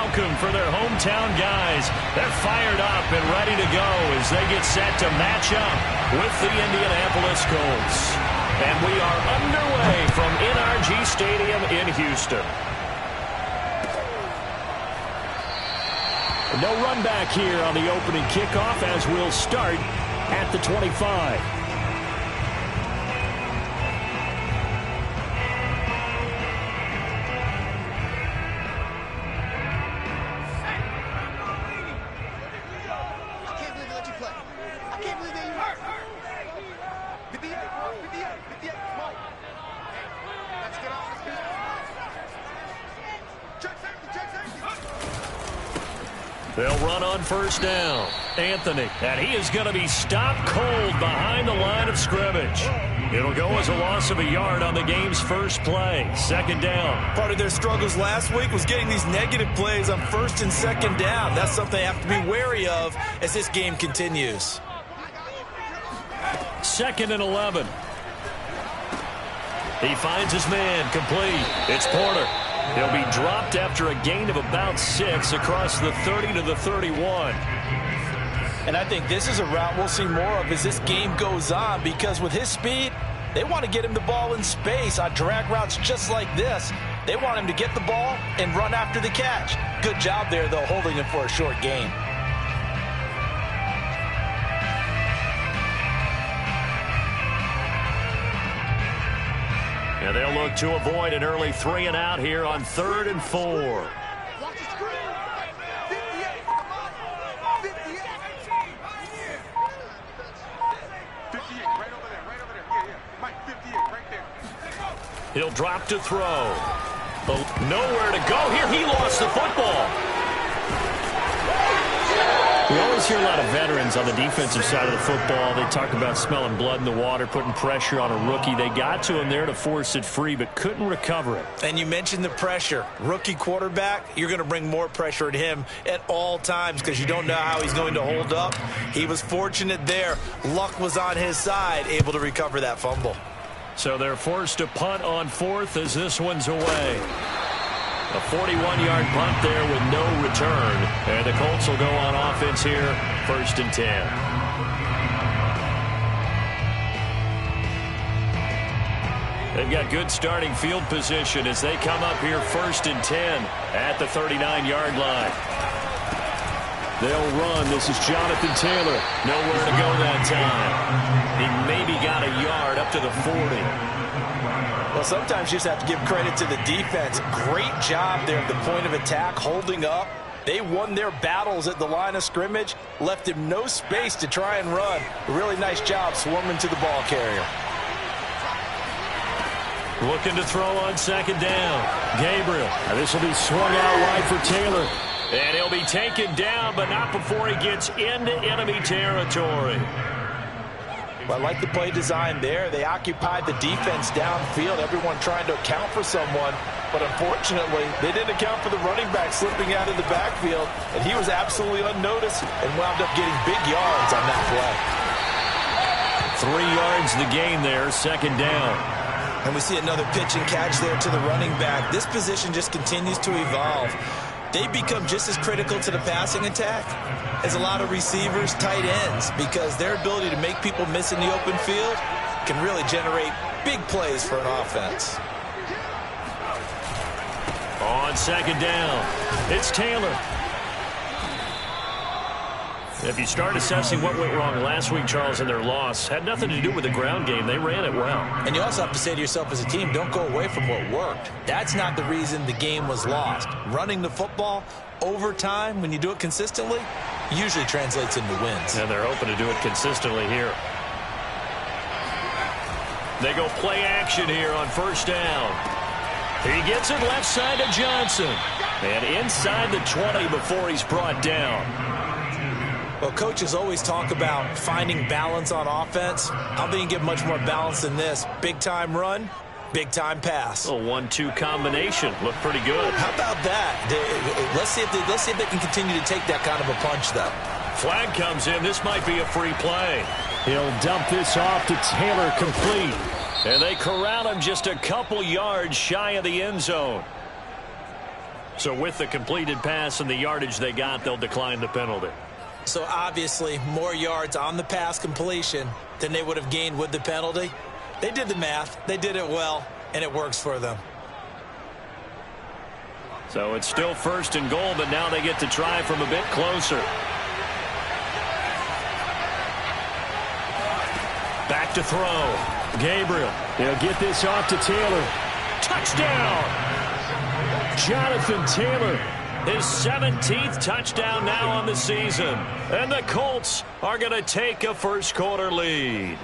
welcome for their hometown guys. They're fired up and ready to go as they get set to match up with the Indianapolis Colts. And we are underway from NRG Stadium in Houston. No run back here on the opening kickoff as we'll start at the 25. They'll run on first down. Anthony, and he is going to be stopped cold behind the line of scrimmage. It'll go as a loss of a yard on the game's first play. Second down. Part of their struggles last week was getting these negative plays on first and second down. That's something they have to be wary of as this game continues. Second and 11. He finds his man complete. It's Porter. He'll be dropped after a gain of about 6 across the 30 to the 31. And I think this is a route we'll see more of as this game goes on, because with his speed, they want to get him the ball in space on drag routes just like this. They want him to get the ball and run after the catch. Good job there, though, holding him for a short gain. And they'll look to avoid an early 3 and out here on 3rd and 4. He'll drop to throw. Nowhere to go here. He lost the football. We always hear a lot of veterans on the defensive side of the football. They talk about smelling blood in the water, putting pressure on a rookie. They got to him there to force it free, but couldn't recover it. And you mentioned the pressure. Rookie quarterback, you're going to bring more pressure at him at all times because you don't know how he's going to hold up. He was fortunate there. Luck was on his side, able to recover that fumble. So they're forced to punt on 4th as this one's away. A 41-yard punt there with no return. And the Colts will go on offense here, 1st and 10. They've got good starting field position as they come up here 1st and 10 at the 39-yard line. They'll run. This is Jonathan Taylor. Nowhere to go that time. He maybe got a yard up to the 40. Well, sometimes you just have to give credit to the defense. Great job there at the point of attack, holding up. They won their battles at the line of scrimmage, left him no space to try and run. A really nice job swarming to the ball carrier. Looking to throw on 2nd down. Gabriel. This will be swung out wide for Taylor. And he'll be taken down, but not before he gets into enemy territory. Well, I like the play design there. They occupied the defense downfield, everyone trying to account for someone. But unfortunately, they didn't account for the running back slipping out of the backfield. And he was absolutely unnoticed and wound up getting big yards on that play. 3 yards the gain there, 2nd down. And we see another pitch and catch there to the running back. This position just continues to evolve. They become just as critical to the passing attack as a lot of receivers, tight ends, because their ability to make people miss in the open field can really generate big plays for an offense. On 2nd down, it's Taylor. If you start assessing what went wrong last week, Charles, in their loss, had nothing to do with the ground game. They ran it well. And you also have to say to yourself as a team, don't go away from what worked. That's not the reason the game was lost. Running the football over time, when you do it consistently, usually translates into wins. And they're open to do it consistently here. They go play action here on 1st down. He gets it left side to Johnson. And inside the 20 before he's brought down. Well, coaches always talk about finding balance on offense. I don't think you get much more balance than this. Big-time run, big-time pass. A 1-2 combination. Looked pretty good. How about that? Let's see if they can continue to take that kind of a punch, though. Flag comes in. This might be a free play. He'll dump this off to Taylor, complete. And they corral him just a couple yards shy of the end zone. So with the completed pass and the yardage they got, they'll decline the penalty. So obviously more yards on the pass completion than they would have gained with the penalty. They did the math. They did it well, and it works for them. So it's still 1st and goal, but now they get to try from a bit closer. Back to throw. Gabriel. He'll get this off to Taylor. Touchdown! Jonathan Taylor, his 17th touchdown now on the season. And the Colts are going to take a first-quarter lead.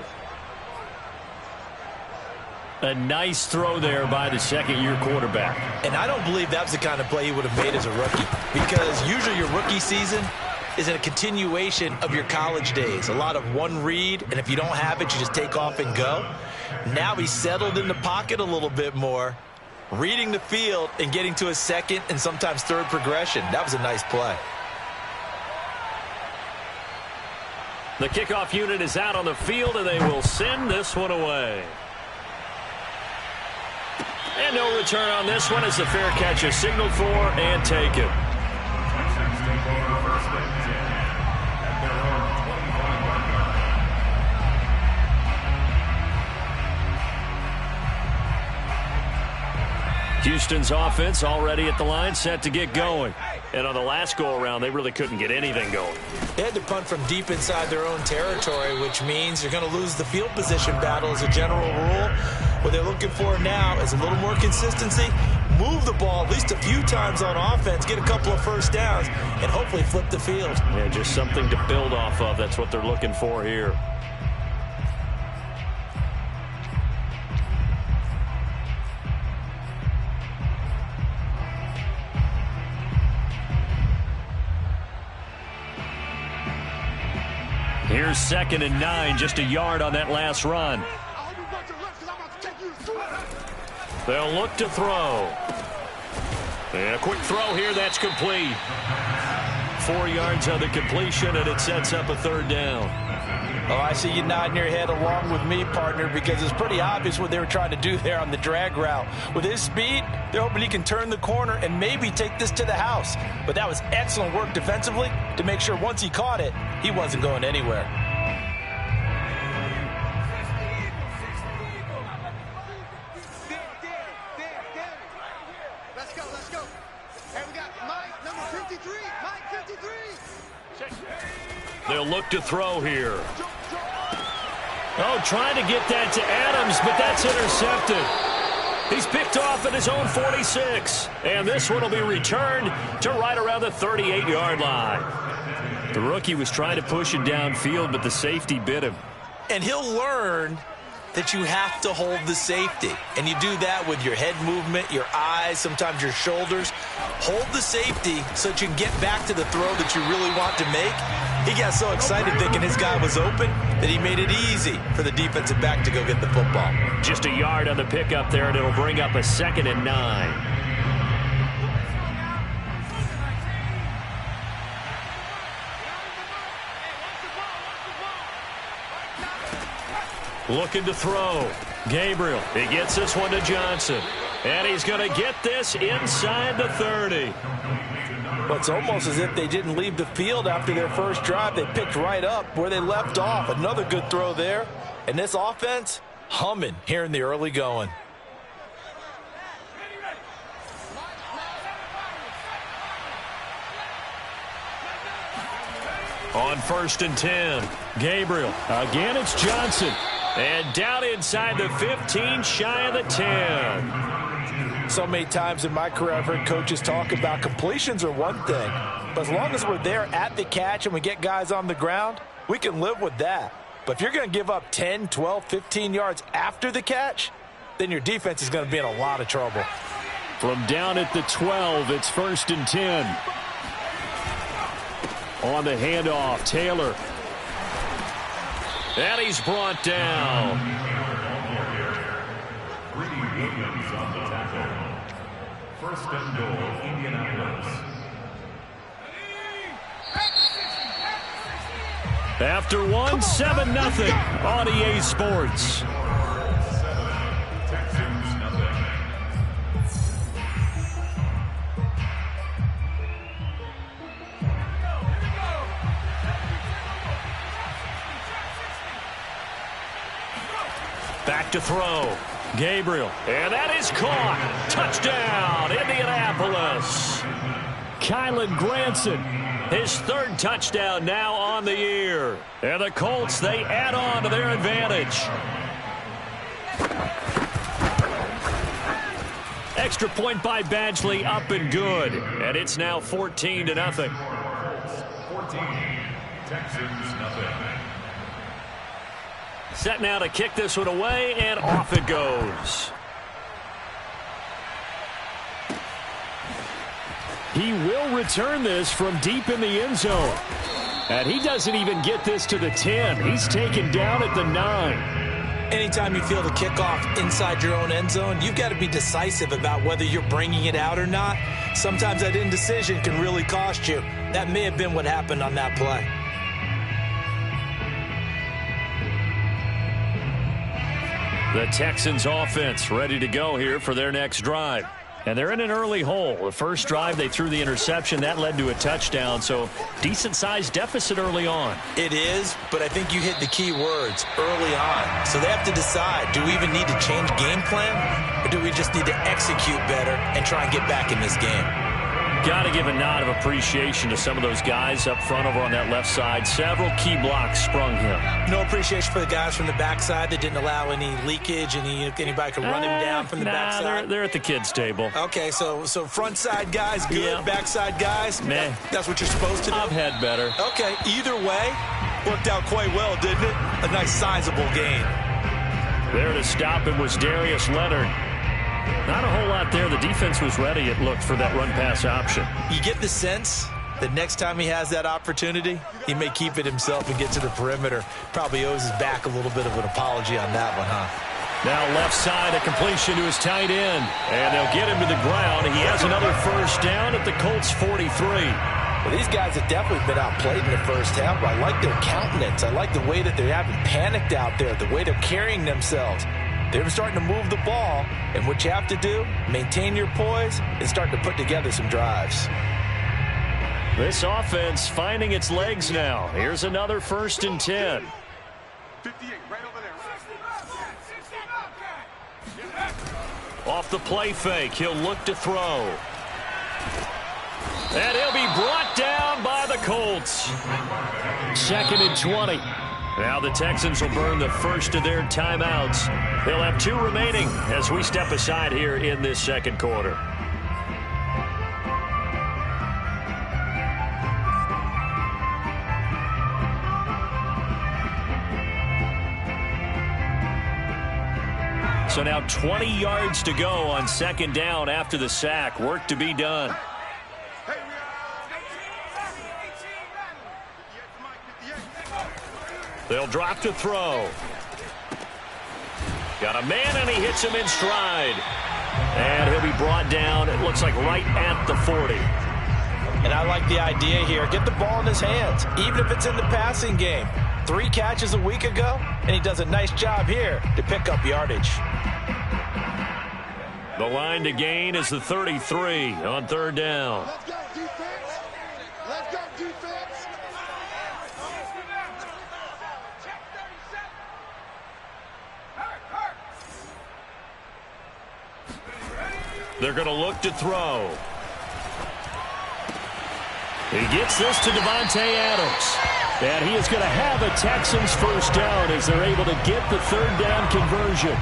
A nice throw there by the second-year quarterback. And I don't believe that was the kind of play he would have made as a rookie, because usually your rookie season is a continuation of your college days. A lot of one read, and if you don't have it, you just take off and go. Now he's settled in the pocket a little bit more, reading the field and getting to a second and sometimes third progression. That was a nice play. The kickoff unit is out on the field, and they will send this one away. And no return on this one as the fair catch is signaled for and taken. Houston's offense already at the line, set to get going. And on the last go-around, they really couldn't get anything going. They had to punt from deep inside their own territory, which means you're going to lose the field position battle as a general rule. What they're looking for now is a little more consistency, move the ball at least a few times on offense, get a couple of first downs, and hopefully flip the field. Yeah, just something to build off of. That's what they're looking for here. Here's 2nd and 9, just a yard on that last run. They'll look to throw. And a quick throw here, that's complete. 4 yards on the completion, and it sets up a 3rd down. Oh, I see you nodding your head along with me, partner, because it's pretty obvious what they were trying to do there on the drag route. With his speed, they're hoping he can turn the corner and maybe take this to the house. But that was excellent work defensively to make sure once he caught it, he wasn't going anywhere. Let's go. Hey, we got Mike, number 53. Mike, 53. They'll look to throw here. Oh, trying to get that to Adams, but that's intercepted. He's picked off at his own 46. And this one will be returned to right around the 38-yard line. The rookie was trying to push it downfield, but the safety bit him. And he'll learn that you have to hold the safety. And you do that with your head movement, your eyes, sometimes your shoulders. Hold the safety so that you can get back to the throw that you really want to make. He got so excited thinking his guy was open that he made it easy for the defensive back to go get the football. Just a yard on the pickup there, and it'll bring up a 2nd and 9. Looking to throw. Gabriel, he gets this one to Johnson. And he's going to get this inside the 30. Well, it's almost as if they didn't leave the field after their first drive. They picked right up where they left off. Another good throw there. And this offense, humming here in the early going. On 1st and 10, Gabriel. Again, it's Johnson. And down inside the 15, shy of the 10. So many times in my career, I've heard coaches talk about completions are one thing. But as long as we're there at the catch and we get guys on the ground, we can live with that. But if you're going to give up 10, 12, 15 yards after the catch, then your defense is going to be in a lot of trouble. From down at the 12, it's 1st and 10. On the handoff, Taylor. And he's brought down. Williams on the tackle. 1st and goal, Indianapolis. After one, 7-0 on EA Sports. Back to throw. Gabriel. And that is caught. Touchdown, Indianapolis. Kylen Granson. His third touchdown now on the year. And the Colts, they add on to their advantage. Extra point by Badgley, up and good. And it's now 14-0. 14, Texans nothing. Set now to kick this one away, and off it goes. He will return this from deep in the end zone. And he doesn't even get this to the 10. He's taken down at the 9. Anytime you feel the kickoff inside your own end zone, you've got to be decisive about whether you're bringing it out or not. Sometimes that indecision can really cost you. That may have been what happened on that play. The Texans offense ready to go here for their next drive. And they're in an early hole. The first drive, they threw the interception. That led to a touchdown, so decent-sized deficit early on. It is, but I think you hit the key words early on. So they have to decide, do we even need to change game plan, or do we just need to execute better and try and get back in this game? Got to give a nod of appreciation to some of those guys up front over on that left side. Several key blocks sprung him. No appreciation for the guys from the backside that didn't allow any leakage, anybody could run him down from the backside. They're at the kids' table. Okay, so front side guys good, Yeah. backside guys, Meh. that's what you're supposed to do? I've had better. Okay, either way, worked out quite well, didn't it? A nice sizable gain. There to stop him was Darius Leonard. Not a whole lot there. The defense was ready, it looked, for that run-pass option. You get the sense that next time he has that opportunity, he may keep it himself and get to the perimeter. Probably owes his back a little bit of an apology on that one, huh? Now left side, a completion to his tight end. And they'll get him to the ground. He has another first down at the Colts 43. Well, these guys have definitely been outplayed in the first half, but I like their countenance. I like the way that they haven't panicked out there, the way they're carrying themselves. They're starting to move the ball, and what you have to do, maintain your poise and start to put together some drives. This offense finding its legs now. Here's another 1st and 10. 58, right over there. Off the play fake, he'll look to throw. And he'll be brought down by the Colts. 2nd and 20. Now the Texans will burn the first of their timeouts. They'll have 2 remaining as we step aside here in this second quarter. So now 20 yards to go on 2nd down after the sack. Work to be done. They'll drop to throw. Got a man, and he hits him in stride. And he'll be brought down, it looks like, right at the 40. And I like the idea here. Get the ball in his hands, even if it's in the passing game. 3 catches a week ago, and he does a nice job here to pick up yardage. The line to gain is the 33 on 3rd down. Let's go, defense. Let's go, defense. They're going to look to throw. He gets this to Devontae Adams. And he is going to have a Texans first down as they're able to get the 3rd down conversion.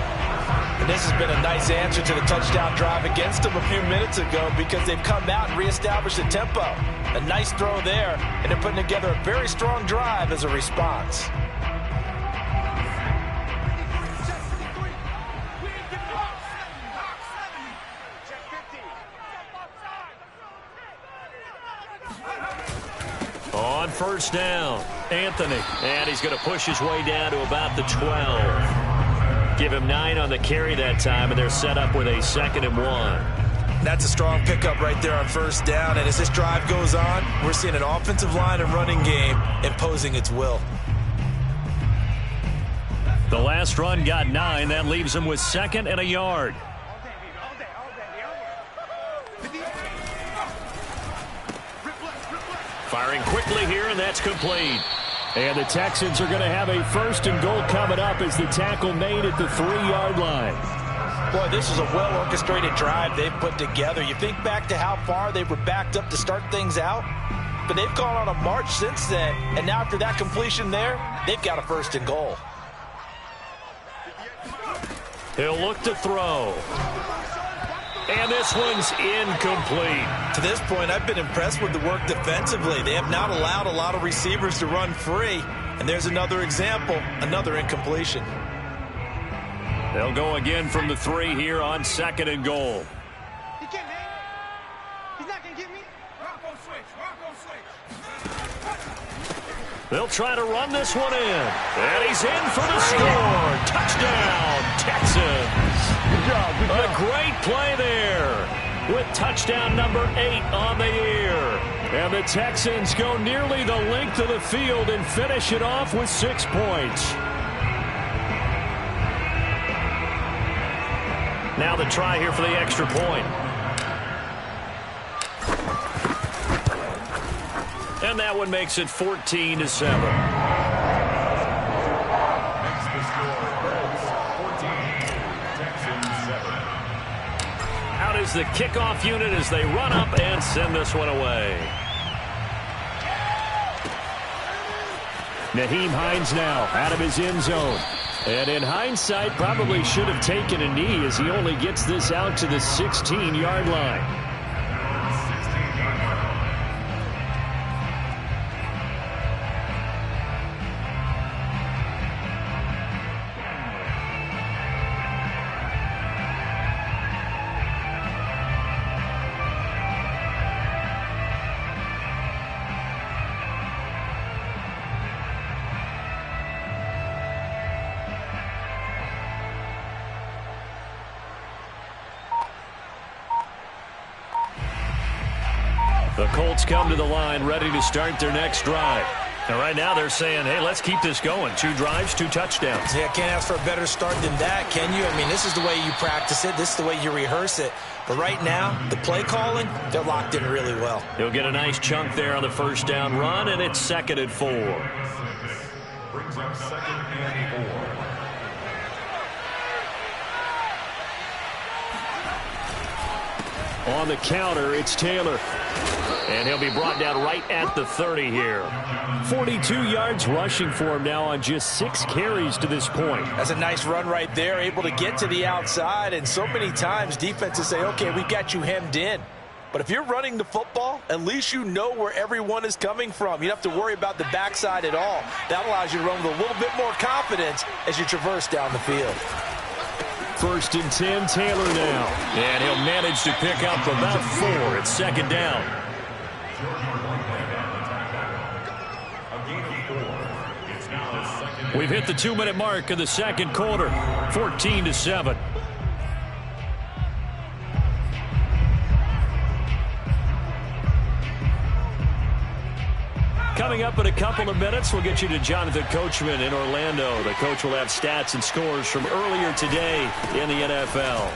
And this has been a nice answer to the touchdown drive against them a few minutes ago because they've come out and reestablished the tempo. A nice throw there, and they're putting together a very strong drive as a response. On 1st down, Anthony. And he's going to push his way down to about the 12. Give him 9 on the carry that time, and they're set up with a 2nd and 1. That's a strong pickup right there on 1st down. And as this drive goes on, we're seeing an offensive line and running game imposing its will. The last run got 9. That leaves him with 2nd and a yard. Firing quickly here, and that's complete. And the Texans are going to have a first and goal coming up as the tackle made at the 3-yard line. Boy, this is a well-orchestrated drive they've put together. You think back to how far they were backed up to start things out, but they've gone on a march since then, and now after that completion there, they've got a first and goal. He'll look to throw. And this one's incomplete. To this point, I've been impressed with the work defensively. They have not allowed a lot of receivers to run free. And there's another example, another incompletion. They'll go again from the 3 here on 2nd and goal. He can't hang. He's not going to get me. Rocco switch. They'll try to run this one in. And he's in for the score. Touchdown, Texans. Good job. A great play there with touchdown number 8 on the year. And the Texans go nearly the length of the field and finish it off with 6 points. Now the try here for the extra point. And that one makes it 14-7. Makes the score. Colts 14, Texans 7. Out is the kickoff unit as they run up and send this one away. Nyheim Hines now out of his end zone. And in hindsight, probably should have taken a knee as he only gets this out to the 16-yard line. The Colts come to the line ready to start their next drive. And right now they're saying, hey, let's keep this going. 2 drives, 2 touchdowns. Yeah, can't ask for a better start than that, can you? I mean, this is the way you practice it. This is the way you rehearse it. But right now, the play calling, they're locked in really well. He'll get a nice chunk there on the first down run, and it's 2nd and 4. Brings up 2nd and 4. On the counter, it's Taylor. And he'll be brought down right at the 30 here. 42 yards rushing for him now on just 6 carries to this point. That's a nice run right there, able to get to the outside. And so many times defenses say, okay, we've got you hemmed in. But if you're running the football, at least you know where everyone is coming from. You don't have to worry about the backside at all. That allows you to run with a little bit more confidence as you traverse down the field. 1st and 10, Taylor now. And he'll manage to pick up about 4. It's 2nd down. We've hit the 2-minute mark of the 2nd quarter. 14-7. Coming up in a couple of minutes, we'll get you to Jonathan Coachman in Orlando. The coach will have stats and scores from earlier today in the NFL.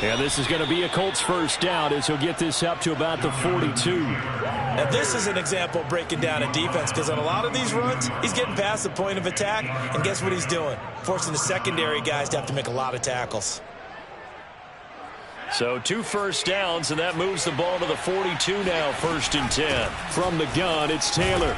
And this is going to be a Colts first down as he'll get this up to about the 42. Now, this is an example of breaking down a defense because on a lot of these runs, he's getting past the point of attack, and guess what he's doing? Forcing the secondary guys to have to make a lot of tackles. So 2 first downs, and that moves the ball to the 42 now, 1st and 10. From the gun, it's Taylor.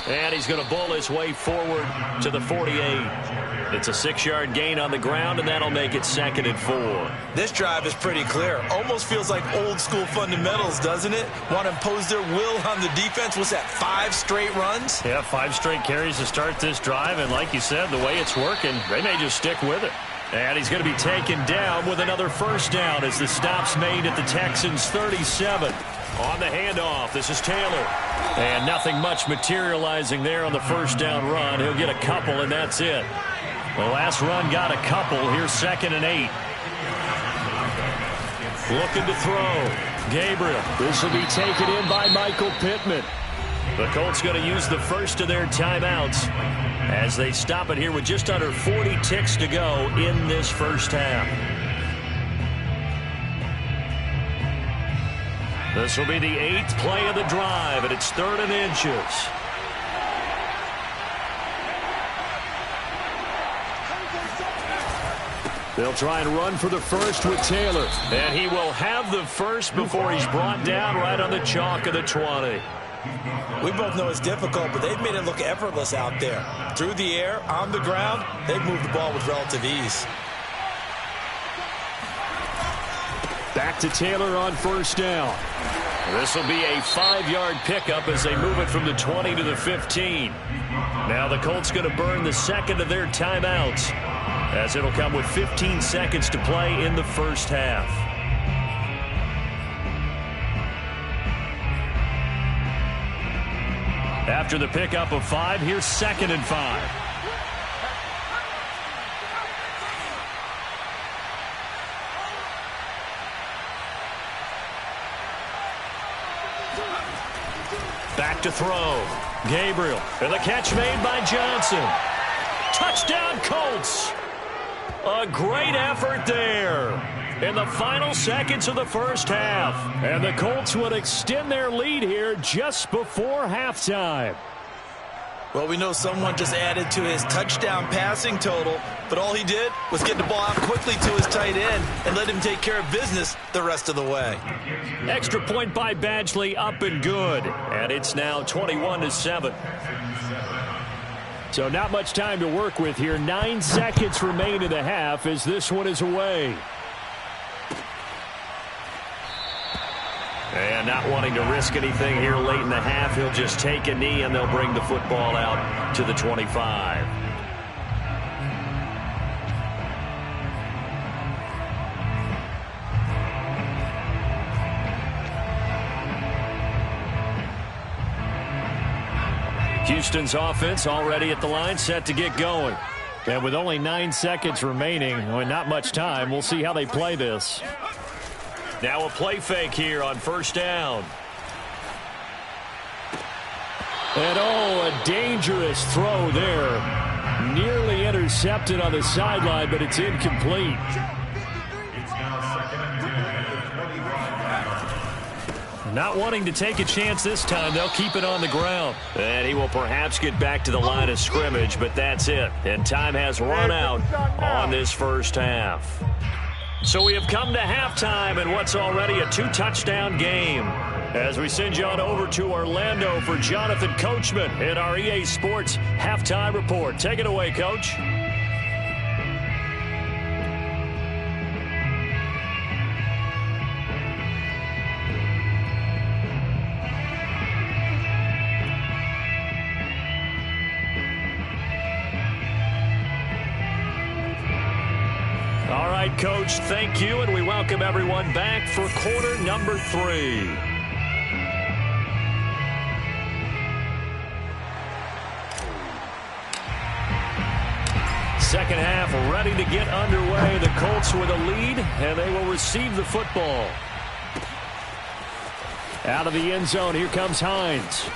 And he's going to bull his way forward to the 48. It's a 6-yard gain on the ground, and that'll make it 2nd and 4. This drive is pretty clear. Almost feels like old-school fundamentals, doesn't it? Want to impose their will on the defense. What's that, 5 straight runs? Yeah, 5 straight carries to start this drive, and like you said, the way it's working, they may just stick with it. And he's going to be taken down with another first down as the stop's made at the Texans' 37. On the handoff, this is Taylor. And nothing much materializing there on the first down run. He'll get a couple, and that's it. The last run got a couple. Here's 2nd and 8. Looking to throw. Gabriel. This will be taken in by Michael Pittman. The Colts going to use the first of their timeouts as they stop it here with just under 40 ticks to go in this first half. This will be the 8th play of the drive, and it's 3rd and inches. They'll try and run for the first with Taylor. And he will have the first before he's brought down right on the chalk of the 20. We both know it's difficult, but they've made it look effortless out there. Through the air, on the ground, they've moved the ball with relative ease. Back to Taylor on first down. This will be a 5-yard pickup as they move it from the 20 to the 15. Now the Colts going to burn the second of their timeouts, as it'll come with 15 seconds to play in the first half. After the pickup of 5, here's 2nd and 5. Back to throw. Gabriel. And the catch made by Johnson. Touchdown, Colts. A great effort there in the final seconds of the first half. And the Colts would extend their lead here just before halftime. Well, we know someone just added to his touchdown passing total, but all he did was get the ball out quickly to his tight end and let him take care of business the rest of the way. Extra point by Badgley, up and good. And it's now 21-7. So not much time to work with here. 9 seconds remain in the half as this one is away. And not wanting to risk anything here late in the half, he'll just take a knee and they'll bring the football out to the 25. Houston's offense already at the line, set to get going. And with only 9 seconds remaining, well, not much time, we'll see how they play this. Now a play fake here on first down. And a dangerous throw there. Nearly intercepted on the sideline, but it's incomplete. Not wanting to take a chance this time, they'll keep it on the ground. And he will perhaps get back to the line of scrimmage, but that's it. And time has run out on this first half. So we have come to halftime in what's already a 2-touchdown game. As we send you on over to Orlando for Jonathan Coachman in our EA Sports Halftime Report. Take it away, Coach. All right, Coach, thank you, and we welcome everyone back for quarter number 3. Second half ready to get underway. The Colts with a lead, and they will receive the football. Out of the end zone, here comes Hines.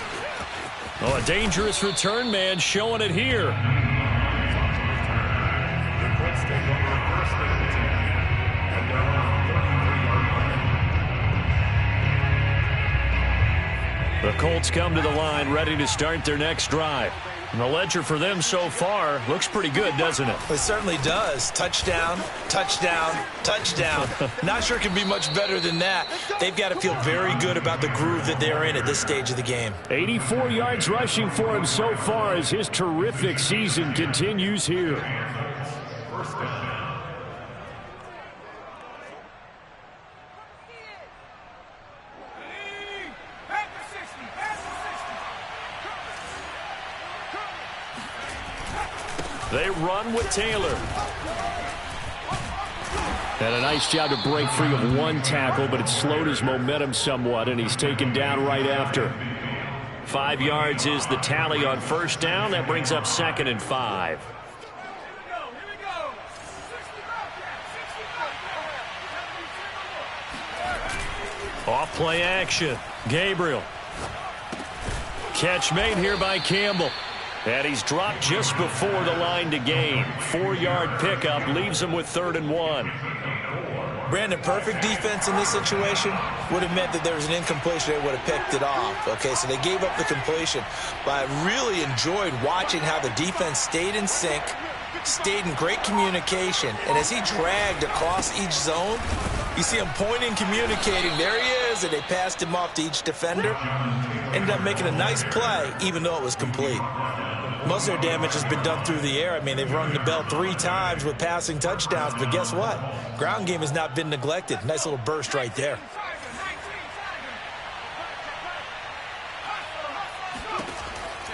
Oh, a dangerous return man showing it here. The Colts come to the line ready to start their next drive. And the ledger for them so far looks pretty good, doesn't it? It certainly does. Touchdown, touchdown, touchdown. Not sure it can be much better than that. They've got to feel very good about the groove that they're in at this stage of the game. 84 yards rushing for him so far as his terrific season continues here. First down. They run with Taylor. And a nice job to break free of one tackle, but it slowed his momentum somewhat, and he's taken down right after. 5 yards is the tally on first down. That brings up 2nd and 5. Off play action. Gabriel. Catch made here by Campbell. And he's dropped just before the line to gain. 4-yard pickup leaves him with 3rd and 1. Brandon, perfect defense in this situation would have meant that there was an incompletion. They would have picked it off. Okay, so they gave up the completion. But I really enjoyed watching how the defense stayed in sync, stayed in great communication. And as he dragged across each zone, you see him pointing, communicating. There he is, and they passed him off to each defender. Ended up making a nice play, even though it was complete. Most of their damage has been done through the air. I mean, they've rung the bell 3 times with passing touchdowns, but guess what? Ground game has not been neglected. Nice little burst right there.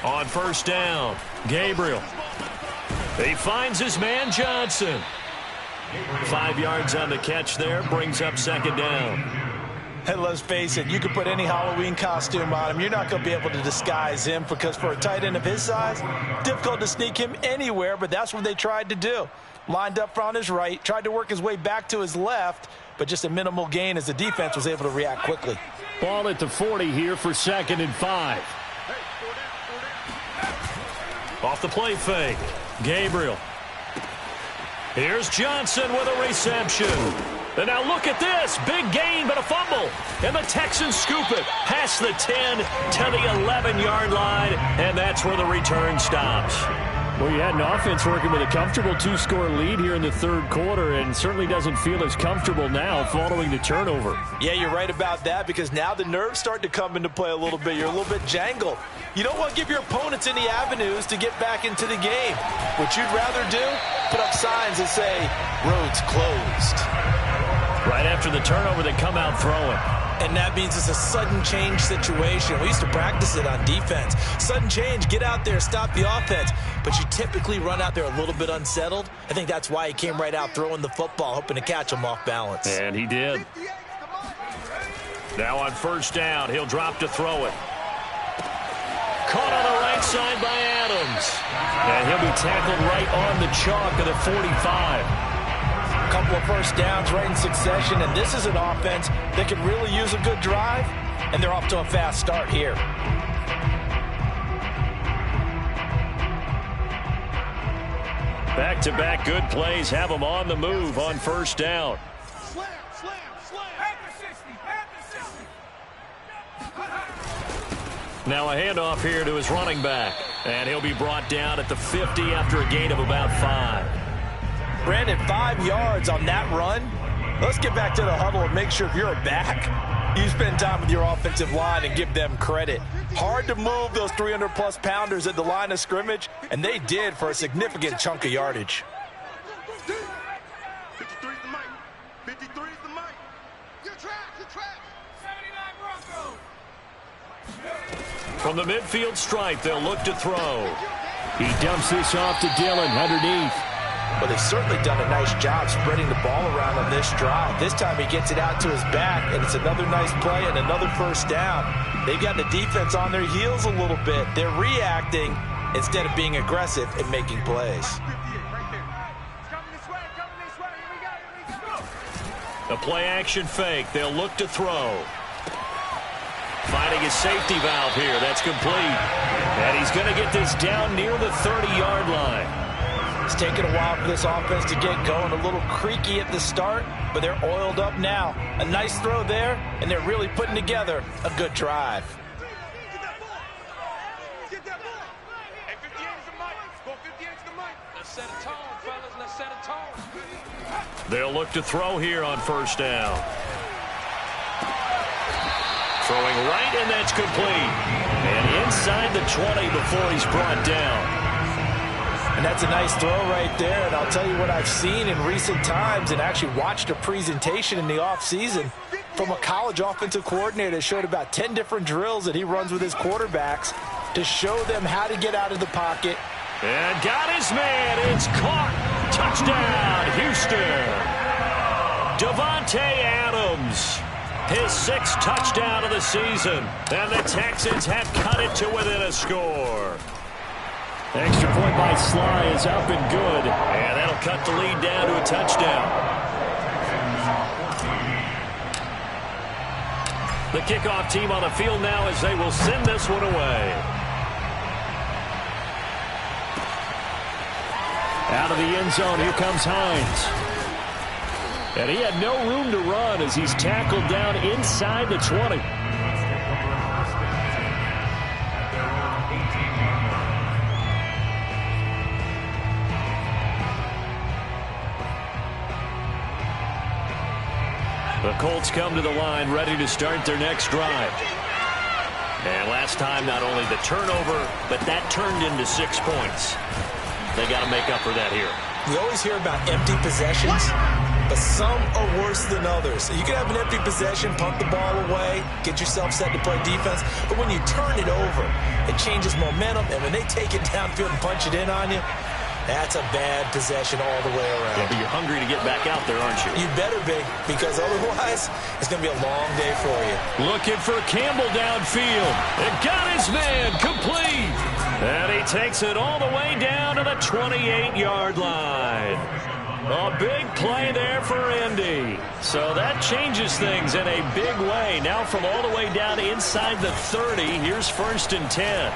On first down, Gabriel. He finds his man, Johnson. 5 yards on the catch there, brings up second down. Hey, let's face it, you could put any Halloween costume on him. You're not going to be able to disguise him because for a tight end of his size, difficult to sneak him anywhere, but that's what they tried to do. Lined up on his right, tried to work his way back to his left, but just a minimal gain as the defense was able to react quickly. Ball at the 40 here for 2nd and 5. Off the play fake, Gabriel. Here's Johnson with a reception. And now look at this. Big gain, but a fumble. And the Texans scoop it past the 10 to the 11-yard line. And that's where the return stops. Well, you had an offense working with a comfortable 2-score lead here in the 3rd quarter, and certainly doesn't feel as comfortable now following the turnover. Yeah, you're right about that, because now the nerves start to come into play a little bit. You're a little bit jangled. You don't want to give your opponents any avenues to get back into the game. What you'd rather do, put up signs that say, roads closed. Right after the turnover, they come out throwing. And that means it's a sudden change situation. We used to practice it on defense. Sudden change, get out there, stop the offense. But you typically run out there a little bit unsettled. I think that's why he came right out throwing the football, hoping to catch him off balance. And he did. Now on first down, he'll drop to throw it. Caught on the right side by Adams. And he'll be tackled right on the chalk of the 45. Couple of first downs right in succession, and this is an offense that could really use a good drive, and they're off to a fast start here. Back-to-back good plays have them on the move on first down. Slam, slam, slam. Now a handoff here to his running back, and he'll be brought down at the 50 after a gain of about 5. Brandon, 5 yards on that run. Let's get back to the huddle and make sure if you're a back, you spend time with your offensive line and give them credit. Hard to move those 300-plus pounders at the line of scrimmage, and they did for a significant chunk of yardage. 53's the mic. 53's the mic. You're trapped. You're trapped. 79 Broncos. From the midfield stripe, they'll look to throw. He dumps this off to Dillon underneath. Well, they've certainly done a nice job spreading the ball around on this drive. This time he gets it out to his back, and it's another nice play and another first down. They've got the defense on their heels a little bit. They're reacting instead of being aggressive and making plays. A play-action fake. They'll look to throw. Finding his safety valve here. That's complete. And he's going to get this down near the 30-yard line. It's taken a while for this offense to get going. A little creaky at the start, but they're oiled up now. A nice throw there, and they're really putting together a good drive. Get that ball. Get that ball. Hey, 58 is the mic. Go 58 is the mic. Let's set a tone, fellas. Let's set a tone. They'll look to throw here on first down. Throwing right, and that's complete. And inside the 20 before he's brought down. And that's a nice throw right there. And I'll tell you what I've seen in recent times and actually watched a presentation in the offseason from a college offensive coordinator that showed about 10 different drills that he runs with his quarterbacks to show them how to get out of the pocket. And got his man. It's caught. Touchdown, Houston. Davante Adams. His 6th touchdown of the season. And the Texans have cut it to within a score. Extra point by Sly is up and good. And that'll cut the lead down to a touchdown. The kickoff team on the field now as they will send this one away. Out of the end zone, here comes Hines. And he had no room to run as he's tackled down inside the 20. Colts come to the line ready to start their next drive. And last time, not only the turnover, but that turned into 6 points. They got to make up for that here. We always hear about empty possessions, but some are worse than others. You can have an empty possession, pump the ball away, get yourself set to play defense, but when you turn it over, it changes momentum, and when they take it downfield and punch it in on you, that's a bad possession all the way around. Yeah, but you're hungry to get back out there, aren't you? You better be, because otherwise, it's going to be a long day for you. Looking for Campbell downfield. It got his man complete. And he takes it all the way down to the 28-yard line. A big play there for Indy. So that changes things in a big way. Now from all the way down inside the 30, here's 1st and 10.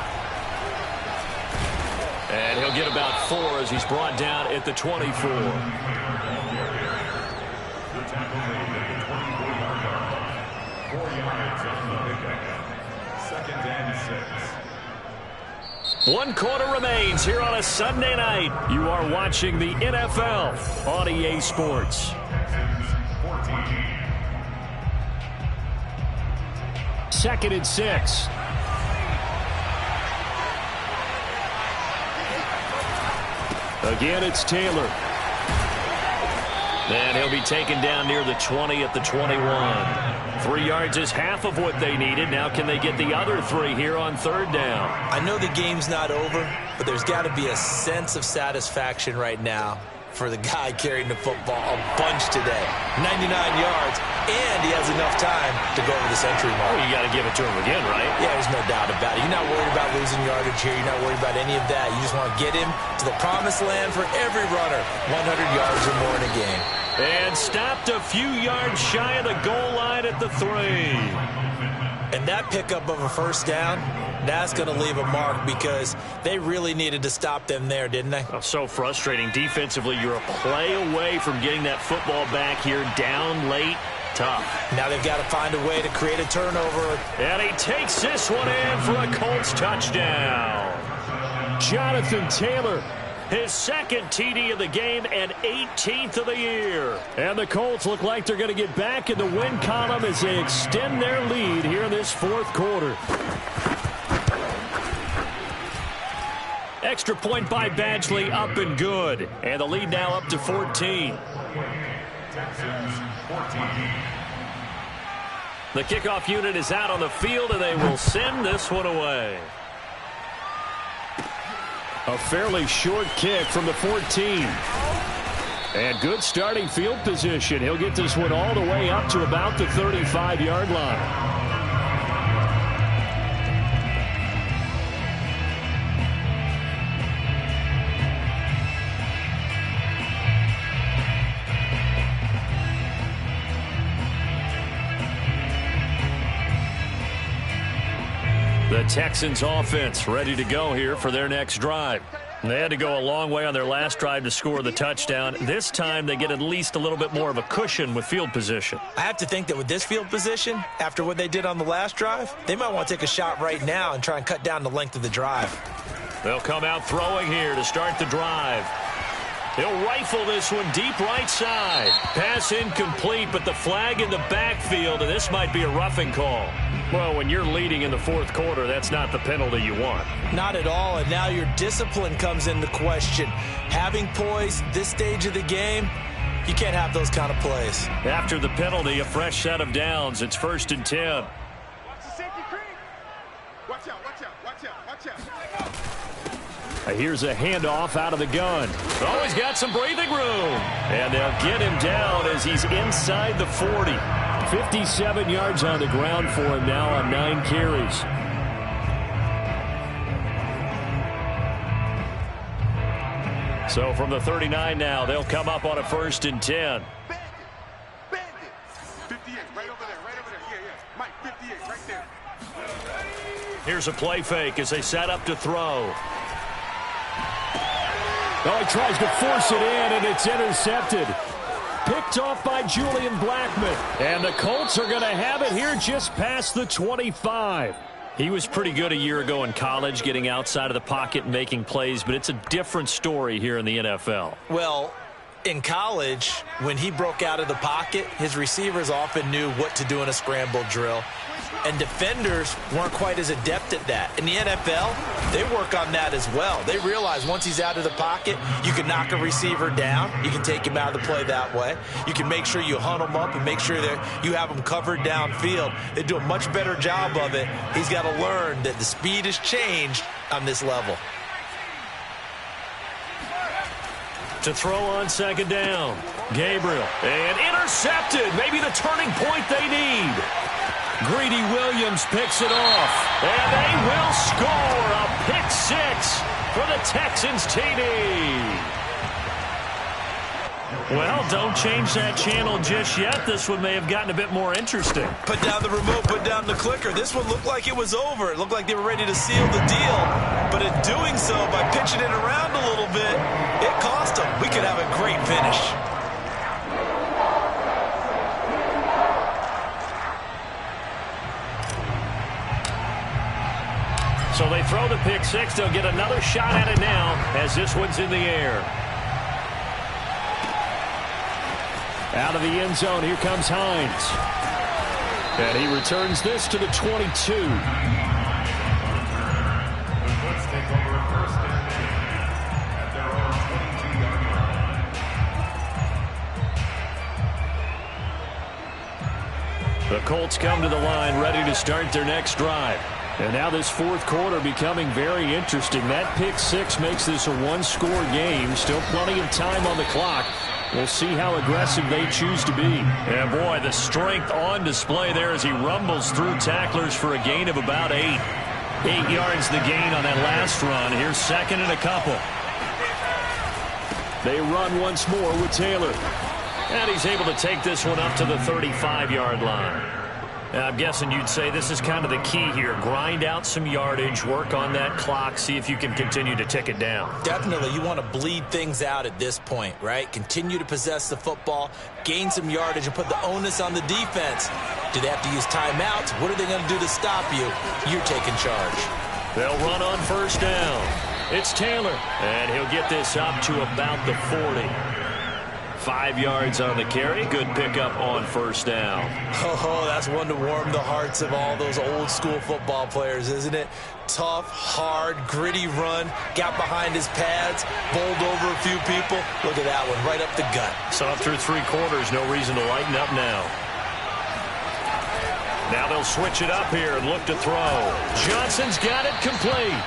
And he'll get about 4 as he's brought down at the 24. The tackle made at the 24-yard line. 4 yards on the pickup. 2nd and 6. 1 quarter remains here on a Sunday night. You are watching the NFL on EA Sports. Texans 14. 2nd and 6. Again, it's Taylor. And he'll be taken down near the 20 at the 21. 3 yards is half of what they needed. Now can they get the other 3 here on 3rd down? I know the game's not over, but there's got to be a sense of satisfaction right now for the guy carrying the football a bunch today. 99 yards, and he has enough time to go over the century mark. Oh, you got to give it to him again, right? Yeah, there's no doubt about it. You're not worried about losing yardage here. You're not worried about any of that. You just want to get him to the promised land for every runner. 100 yards or more in a game. And stopped a few yards shy of the goal line at the 3. And that pickup of a 1st down, that's going to leave a mark because they really needed to stop them there, didn't they? Oh, so frustrating. Defensively, you're a play away from getting that football back here down late. Tough. Now they've got to find a way to create a turnover. And he takes this one in for a Colts touchdown. Jonathan Taylor, his 2nd TD of the game and 18th of the year. And the Colts look like they're going to get back in the win column as they extend their lead here in this 4th quarter. Extra point by Badgley, up and good. And the lead now up to 14. Texans 14. The kickoff unit is out on the field, and they will send this one away. A fairly short kick from the 14. And good starting field position. He'll get this one all the way up to about the 35-yard line. The Texans offense ready to go here for their next drive. They had to go a long way on their last drive to score the touchdown. This time they get at least a little bit more of a cushion with field position. I have to think that with this field position, after what they did on the last drive, they might want to take a shot right now and try and cut down the length of the drive. They'll come out throwing here to start the drive. He'll rifle this one deep right side. Pass incomplete, but the flag in the backfield, and this might be a roughing call. Well, when you're leading in the 4th quarter, that's not the penalty you want. Not at all, and now your discipline comes into question. Having poise this stage of the game, you can't have those kind of plays. After the penalty, a fresh set of downs. It's 1st and 10. Watch the safety creep. Watch out, watch out, watch out, watch out. Here's a handoff out of the gun. Oh, he's got some breathing room. And they'll get him down as he's inside the 40. 57 yards on the ground for him now on 9 carries. So from the 39 now, they'll come up on a 1st and 10. Bandit, 58, right over there, yeah, yeah. Mike, 58, right there. Here's a play fake as they set up to throw. Oh, he tries to force it in, and it's intercepted. Picked off by Julian Blackmon. And the Colts are going to have it here just past the 25. He was pretty good a year ago in college, getting outside of the pocket and making plays, but it's a different story here in the NFL. Well, In college, when he broke out of the pocket, his receivers often knew what to do in a scramble drill. And defenders weren't quite as adept at that. In the NFL, they work on that as well. They realize once he's out of the pocket, you can knock a receiver down. You can take him out of the play that way. You can make sure you hunt him up and make sure that you have him covered downfield. They do a much better job of it. He's got to learn that the speed has changed on this level. To throw on second down, Gabriel. And intercepted. Maybe the turning point they need. Greedy Williams picks it off. And they will score a pick six for the Texans TD. Well, don't change that channel just yet. This one may have gotten a bit more interesting. Put down the remote, put down the clicker. This one looked like it was over. It looked like they were ready to seal the deal. But in doing so, by pitching it around a little bit, it cost them. We could have a great finish. So they throw the pick six. They'll get another shot at it now as this one's in the air. Out of the end zone, here comes Hines. And he returns this to the 22. Let's take over first and 10 at their own 22-yard line. The Colts come to the line ready to start their next drive. And now this fourth quarter becoming very interesting. That pick six makes this a one-score game. Still plenty of time on the clock. We'll see how aggressive they choose to be. And boy, the strength on display there as he rumbles through tacklers for a gain of about 8. 8 yards the gain on that last run. Here's second and a couple. They run once more with Taylor. And he's able to take this one up to the 35-yard line. I'm guessing you'd say this is kind of the key here. Grind out some yardage, work on that clock, see if you can continue to tick it down. Definitely. You want to bleed things out at this point, right? Continue to possess the football, gain some yardage, and put the onus on the defense. Do they have to use timeouts? What are they going to do to stop you? You're taking charge. They'll run on first down. It's Taylor, and he'll get this up to about the 40. 5 yards on the carry. Good pickup on first down. Oh, that's one to warm the hearts of all those old school football players, isn't it? Tough, hard, gritty run. Got behind his pads, bowled over a few people. Look at that one, right up the gut. Saw through 3 quarters. No reason to lighten up now. Now they'll switch it up here and look to throw. Johnson's got it complete.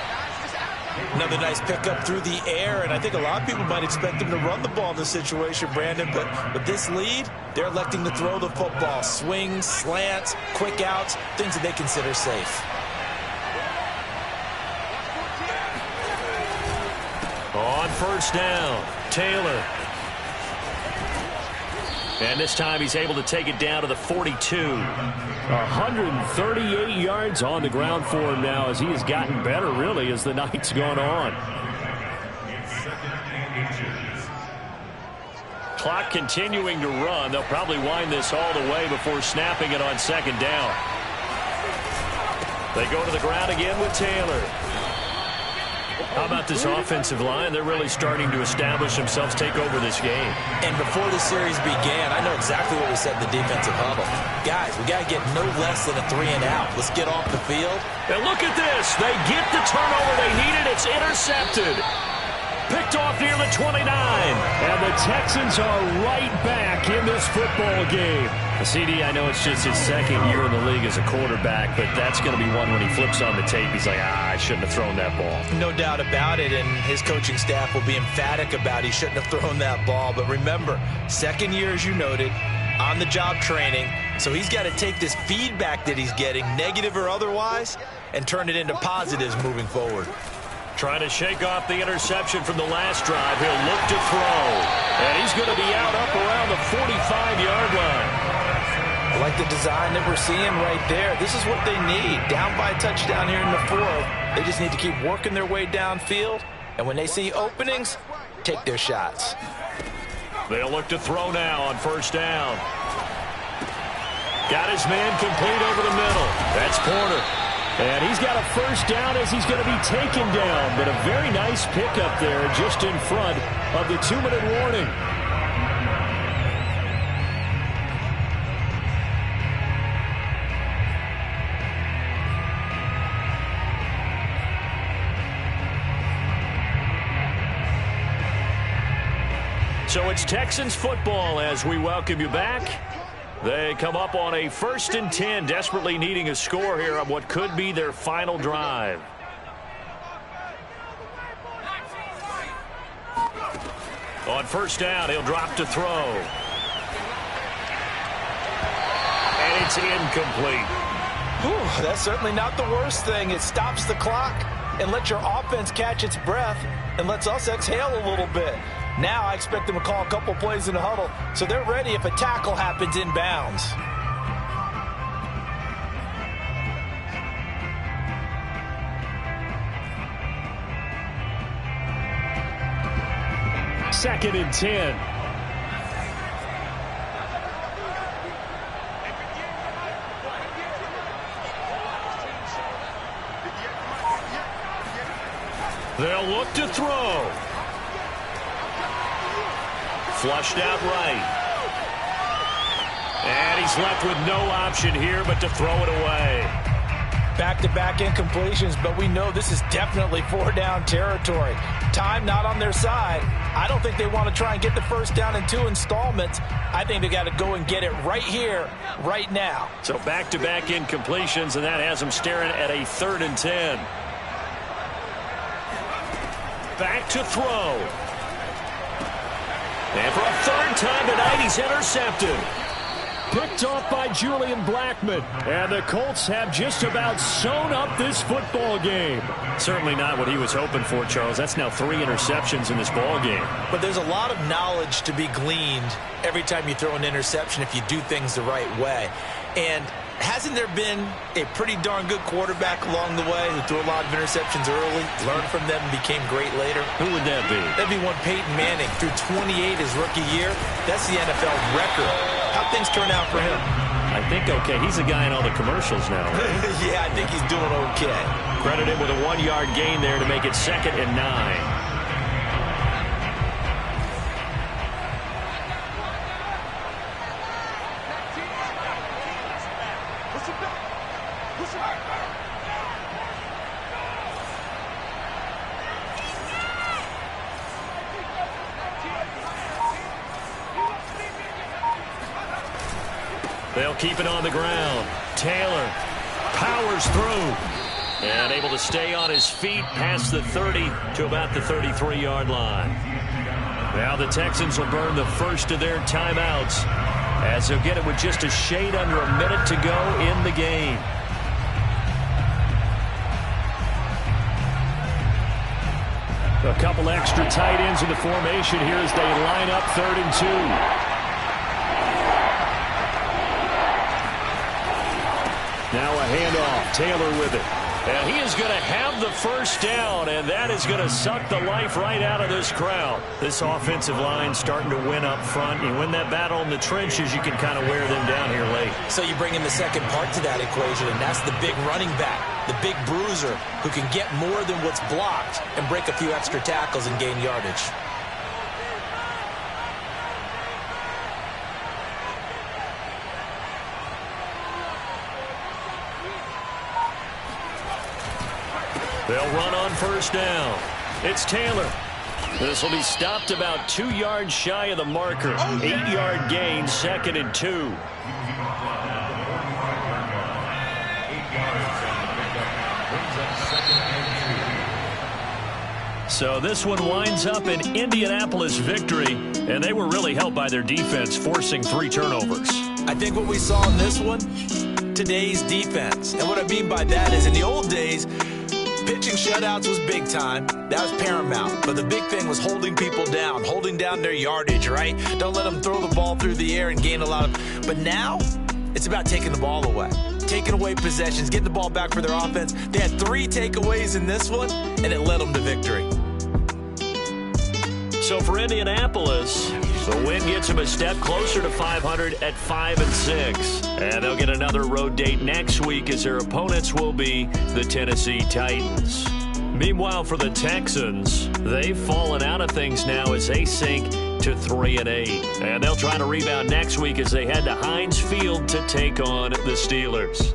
Another nice pickup through the air, and I think a lot of people might expect him to run the ball in this situation, Brandon, but with this lead, they're electing to throw the football. Swings, slants, quick outs, things that they consider safe. On first down, Taylor. And this time he's able to take it down to the 42. 138 yards on the ground for him now as he has gotten better, really, as the night's gone on. Clock continuing to run. They'll probably wind this all the way before snapping it on second down. They go to the ground again with Taylor. How about this offensive line? They're really starting to establish themselves, take over this game. And before the series began, I know exactly what we said in the defensive huddle. Guys, we got to get no less than a 3-and-out. Let's get off the field. And look at this. They get the turnover they needed. It's intercepted. Picked off near the 29. And the Texans are right back in this football game. CD, I know it's just his second year in the league as a quarterback, but that's going to be one when he flips on the tape. He's like, I shouldn't have thrown that ball. No doubt about it, and his coaching staff will be emphatic about he shouldn't have thrown that ball. But remember, second year, as you noted, on-the-job training, so he's got to take this feedback that he's getting, negative or otherwise, and turn it into positives moving forward. Trying to shake off the interception from the last drive. He'll look to throw. And he's going to be out up around the 45-yard line. I like the design that we're seeing right there. This is what they need. Down by a touchdown here in the fourth. They just need to keep working their way downfield. And when they see openings, take their shots. They'll look to throw now on first down. Got his man complete over the middle. That's Porter. And he's got a first down as he's going to be taken down. But a very nice pickup there just in front of the 2-minute warning. So it's Texans football as we welcome you back. They come up on a 1st and 10, desperately needing a score here on what could be their final drive. On 1st down, he'll drop to throw. And it's incomplete. Whew, that's certainly not the worst thing. It stops the clock and lets your offense catch its breath and lets us exhale a little bit. Now I expect them to call a couple plays in the huddle so they're ready if a tackle happens inbounds. Second and 10. They'll look to throw. Flushed out right. And he's left with no option here but to throw it away. Back-to-back incompletions, but we know this is definitely 4-down territory. Time not on their side. I don't think they want to try and get the first down in 2 installments. I think they got to go and get it right here, right now. So back-to-back incompletions, and that has them staring at a 3rd and 10. Back to throw. And for a 3rd time tonight, he's intercepted. Picked off by Julian Blackmon. And the Colts have just about sewn up this football game. Certainly not what he was hoping for, Charles. That's now 3 interceptions in this ball game. But there's a lot of knowledge to be gleaned every time you throw an interception if you do things the right way. And hasn't there been a pretty darn good quarterback along the way who threw a lot of interceptions early, learned from them, and became great later? Who would that be? That'd be one Peyton Manning. Threw 28 his rookie year. That's the NFL record. How'd things turn out for him? I think okay. He's a guy in all the commercials now. Right? Yeah, I think he's doing okay. Credit him with a 1-yard gain there to make it 2nd and 9. They'll keep it on the ground. Taylor powers through and able to stay on his feet past the 30 to about the 33-yard line. Now the Texans will burn the first of their timeouts as they'll get it with just a shade under a minute to go in the game. A couple extra tight ends in the formation here as they line up 3rd and 2. Now a handoff. Taylor with it. And he is going to have the first down, and that is going to suck the life right out of this crowd. This offensive line starting to win up front. You win that battle in the trenches, you can kind of wear them down here late. So you bring in the second part to that equation, and that's the big running back, the big bruiser who can get more than what's blocked and break a few extra tackles and gain yardage. They'll run on first down. It's Taylor. This will be stopped about 2 yards shy of the marker. 8-yard gain, 2nd and 2. So this one winds up an Indianapolis victory, and they were really helped by their defense, forcing 3 turnovers. I think what we saw in this one, today's defense. And what I mean by that is in the old days, pitching shutouts was big time. That was paramount. But the big thing was holding people down, holding down their yardage, right? Don't let them throw the ball through the air and gain a lot of... But now, it's about taking the ball away. Taking away possessions, getting the ball back for their offense. They had 3 takeaways in this one, and it led them to victory. So for Indianapolis, the win gets them a step closer to 500 at 5-6. And they'll get another road date next week as their opponents will be the Tennessee Titans. Meanwhile, for the Texans, they've fallen out of things now as they sink to 3-8. And they'll try to rebound next week as they head to Heinz Field to take on the Steelers.